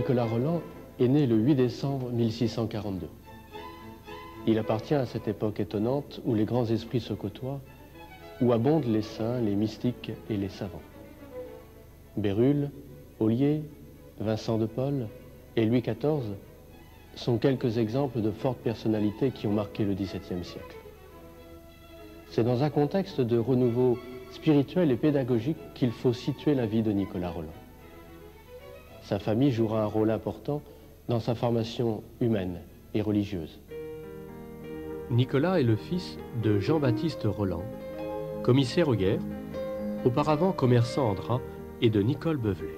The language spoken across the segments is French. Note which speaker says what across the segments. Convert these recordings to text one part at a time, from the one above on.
Speaker 1: Nicolas Rolland est né le 8 décembre 1642. Il appartient à cette époque étonnante où les grands esprits se côtoient, où abondent les saints, les mystiques et les savants. Bérulle, Ollier, Vincent de Paul et Louis XIV sont quelques exemples de fortes personnalités qui ont marqué le XVIIe siècle. C'est dans un contexte de renouveau spirituel et pédagogique qu'il faut situer la vie de Nicolas Rolland. Sa famille jouera un rôle important dans sa formation humaine et religieuse.
Speaker 2: Nicolas est le fils de Jean-Baptiste Rolland, commissaire aux guerres, auparavant commerçant en drap, et de Nicole Beuvelet.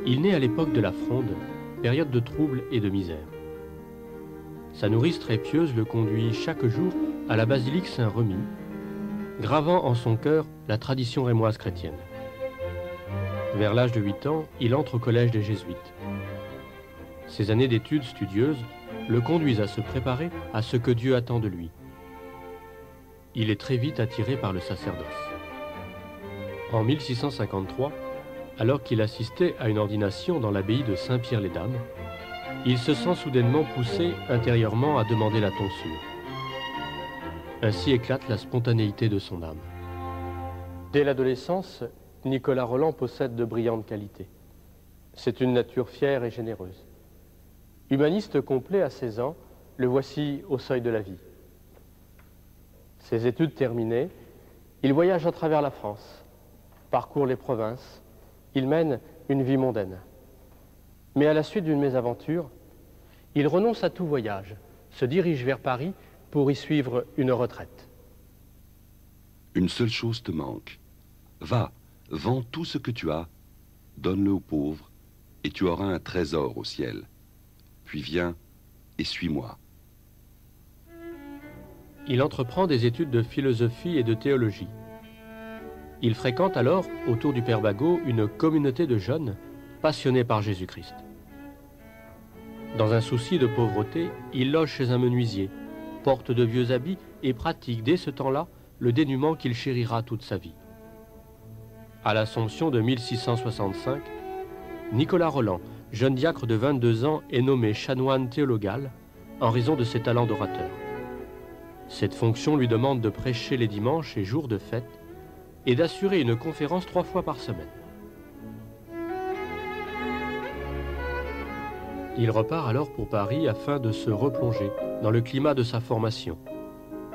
Speaker 2: Il naît à l'époque de la Fronde, période de troubles et de misère. Sa nourrice très pieuse le conduit chaque jour à la basilique Saint-Remi, gravant en son cœur la tradition rémoise chrétienne. Vers l'âge de 8 ans, il entre au collège des Jésuites. Ses années d'études studieuses le conduisent à se préparer à ce que Dieu attend de lui. Il est très vite attiré par le sacerdoce. En 1653, alors qu'il assistait à une ordination dans l'abbaye de Saint-Pierre-les-Dames, il se sent soudainement poussé intérieurement à demander la tonsure. Ainsi éclate la spontanéité de son âme.
Speaker 1: Dès l'adolescence, Nicolas Rolland possède de brillantes qualités. C'est une nature fière et généreuse. Humaniste complet à 16 ans, le voici au seuil de la vie. Ses études terminées, il voyage à travers la France, parcourt les provinces, il mène une vie mondaine. Mais à la suite d'une mésaventure, il renonce à tout voyage, se dirige vers Paris pour y suivre une retraite.
Speaker 3: Une seule chose te manque. Va, vends tout ce que tu as, donne-le aux pauvres, et tu auras un trésor au ciel. Puis viens et suis-moi.
Speaker 2: Il entreprend des études de philosophie et de théologie. Il fréquente alors, autour du Père Bagot, une communauté de jeunes passionnés par Jésus-Christ. Dans un souci de pauvreté, il loge chez un menuisier, porte de vieux habits et pratique dès ce temps-là le dénuement qu'il chérira toute sa vie. À l'Assomption de 1665, Nicolas Rolland, jeune diacre de 22 ans, est nommé chanoine théologal en raison de ses talents d'orateur. Cette fonction lui demande de prêcher les dimanches et jours de fête et d'assurer une conférence 3 fois par semaine. Il repart alors pour Paris afin de se replonger dans le climat de sa formation,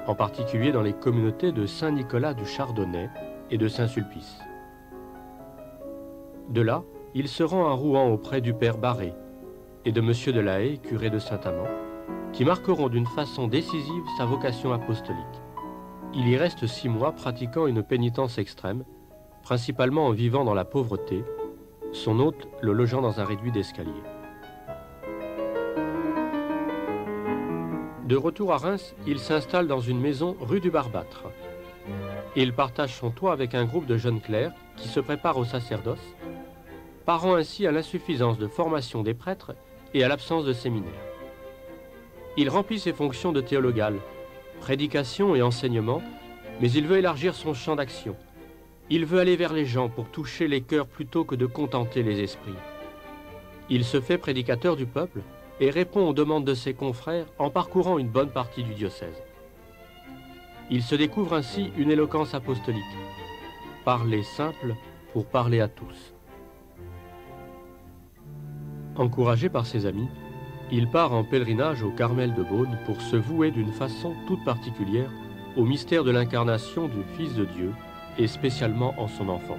Speaker 2: en particulier dans les communautés de Saint-Nicolas du Chardonnay et de Saint-Sulpice. De là, il se rend à Rouen auprès du père Barré et de monsieur de la Haye, curé de Saint-Amand, qui marqueront d'une façon décisive sa vocation apostolique. Il y reste 6 mois pratiquant une pénitence extrême, principalement en vivant dans la pauvreté, son hôte le logeant dans un réduit d'escalier. De retour à Reims, il s'installe dans une maison rue du Barbâtre. Il partage son toit avec un groupe de jeunes clercs qui se préparent au sacerdoce, parant ainsi à l'insuffisance de formation des prêtres et à l'absence de séminaire. Il remplit ses fonctions de théologal, prédication et enseignement, mais il veut élargir son champ d'action. Il veut aller vers les gens pour toucher les cœurs plutôt que de contenter les esprits. Il se fait prédicateur du peuple et répond aux demandes de ses confrères en parcourant une bonne partie du diocèse. Il se découvre ainsi une éloquence apostolique. Parler simple pour parler à tous. Encouragé par ses amis, il part en pèlerinage au Carmel de Beaune pour se vouer d'une façon toute particulière au mystère de l'incarnation du Fils de Dieu et spécialement en son enfance.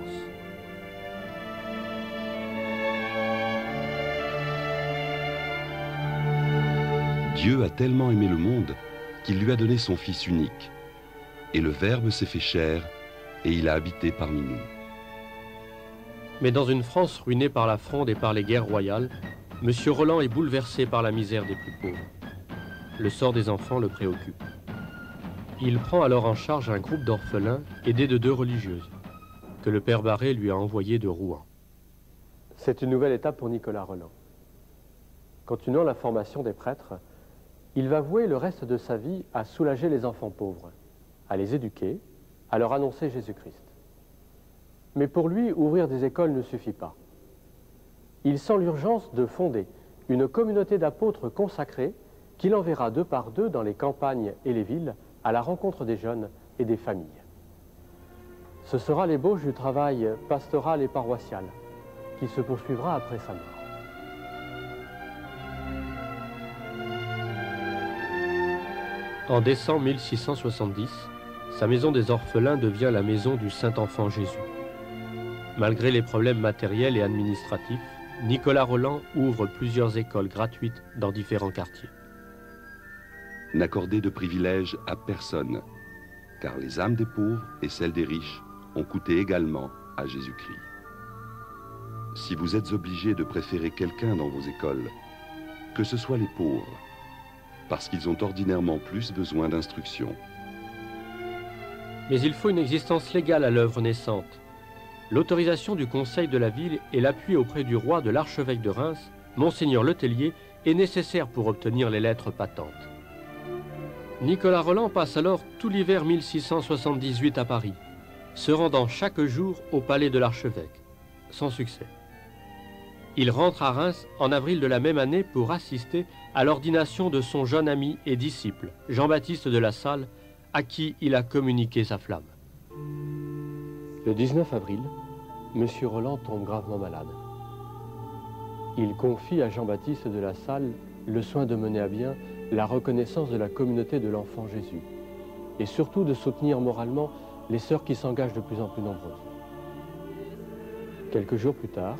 Speaker 3: Dieu a tellement aimé le monde qu'il lui a donné son Fils unique. Et le Verbe s'est fait chair et il a habité parmi nous.
Speaker 2: Mais dans une France ruinée par la Fronde et par les guerres royales, M. Rolland est bouleversé par la misère des plus pauvres. Le sort des enfants le préoccupe. Il prend alors en charge un groupe d'orphelins aidés de 2 religieuses, que le père Barré lui a envoyés de Rouen.
Speaker 1: C'est une nouvelle étape pour Nicolas Rolland. Continuant la formation des prêtres, il va vouer le reste de sa vie à soulager les enfants pauvres, à les éduquer, à leur annoncer Jésus-Christ. Mais pour lui, ouvrir des écoles ne suffit pas. il sent l'urgence de fonder une communauté d'apôtres consacrés qu'il enverra deux par deux dans les campagnes et les villes à la rencontre des jeunes et des familles. Ce sera l'ébauche du travail pastoral et paroissial qui se poursuivra après sa mort.
Speaker 2: En décembre 1670, sa maison des orphelins devient la maison du Saint-Enfant Jésus. Malgré les problèmes matériels et administratifs, Nicolas Rolland ouvre plusieurs écoles gratuites dans différents quartiers.
Speaker 3: N'accordez de privilèges à personne, car les âmes des pauvres et celles des riches ont coûté également à Jésus-Christ. Si vous êtes obligés de préférer quelqu'un dans vos écoles, que ce soit les pauvres, parce qu'ils ont ordinairement plus besoin d'instruction.
Speaker 2: Mais il faut une existence légale à l'œuvre naissante. L'autorisation du conseil de la ville et l'appui auprès du roi de l'archevêque de Reims, Monseigneur Letellier, est nécessaire pour obtenir les lettres patentes. Nicolas Rolland passe alors tout l'hiver 1678 à Paris, se rendant chaque jour au palais de l'archevêque, sans succès. Il rentre à Reims en avril de la même année pour assister à l'ordination de son jeune ami et disciple, Jean-Baptiste de La Salle, à qui il a communiqué sa flamme.
Speaker 1: Le 19 avril, M. Rolland tombe gravement malade. Il confie à Jean-Baptiste de La Salle le soin de mener à bien la reconnaissance de la communauté de l'Enfant Jésus et surtout de soutenir moralement les sœurs qui s'engagent de plus en plus nombreuses. Quelques jours plus tard,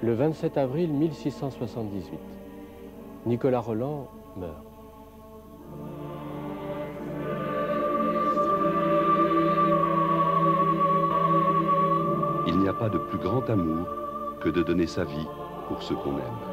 Speaker 1: le 27 avril 1678, Nicolas Rolland meurt.
Speaker 3: Il n'y a pas de plus grand amour que de donner sa vie pour ceux qu'on aime.